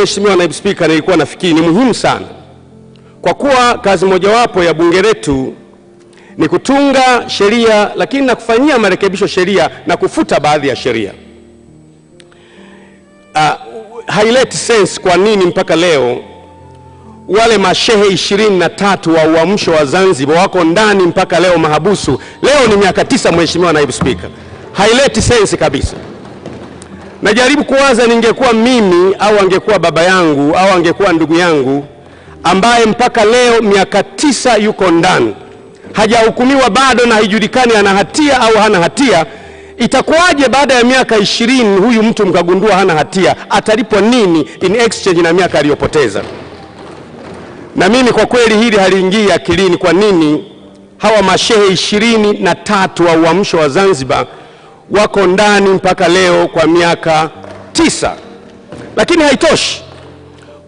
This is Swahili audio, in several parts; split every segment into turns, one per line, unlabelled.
Mheshimiwa Naibu Spika, nilikuwa nafikiri ni muhimu sana, kwa kuwa kazi mojawapo ya bunge letu ni kutunga sheria, lakini na kufanyia marekebisho sheria na kufuta baadhi ya sheria. Haileti sense kwa nini mpaka leo wale mashehe 23 wa uamsho wa Zanzibar wako ndani mpaka leo mahabusu. Leo ni miaka 9, Mheshimiwa Naibu Spika. Haileti sense kabisa. Najaribu kuwaza, ningekuwa mimi au angekuwa baba yangu au angekuwa ndugu yangu ambaye mpaka leo miaka 9 yuko ndani, hajahukumiwa bado na haijulikani ana hatia au hana hatia, itakuwaje baada ya miaka 20 huyu mtu mkagundua hana hatia? Atalipwa nini in exchange na miaka aliyopoteza? Na mimi kwa kweli hili haliingii akilini. Kwa nini hawa mashehe 23 wa uamsho wa Zanzibar wako ndani mpaka leo kwa miaka 9? Lakini haitoshi,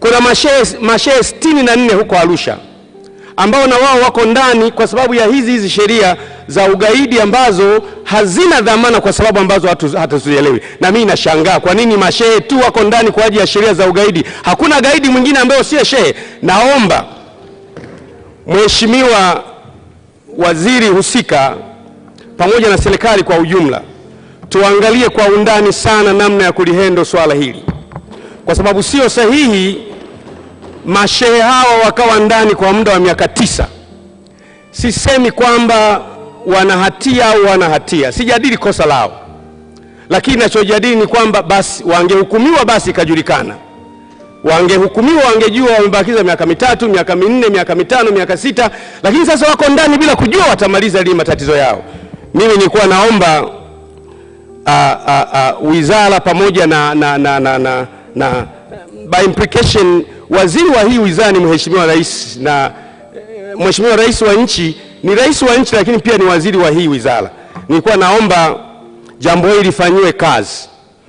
kuna mashehe 64 huko Arusha ambao na wao wako ndani kwa sababu ya hizi sheria za ugaidi ambazo hazina dhamana, kwa sababu ambazo hatuzielewi. Na mimi nashangaa kwa nini mashehe tu wako ndani kwa ajili ya sheria za ugaidi, hakuna gaidi mwingine ambaye sio shehe. Naomba Mheshimiwa waziri husika pamoja na serikali kwa ujumla tuangalie kwa undani sana namna ya kulihendo swala hili, kwa sababu sio sahihi mashehe hawa wakawa ndani kwa muda wa miaka 9. Sisemi kwamba wana hatia au wana hatia, sijadili kosa lao, lakini ninachojadili ni kwamba basi wangehukumiwa, basi ikajulikana. Wangehukumiwa, wangejua wamebakiza miaka 3, miaka 4, miaka 5, miaka 6, lakini sasa wako ndani bila kujua watamaliza lini matatizo yao. Mimi nilikuwa naomba wizara pamoja na by implication waziri wa hii wizara ni Mheshimiwa Rais, na Mheshimiwa Rais wa nchi ni rais wa nchi, lakini pia ni waziri wa hii wizara. Nilikuwa naomba jambo hili lifanywe kazi.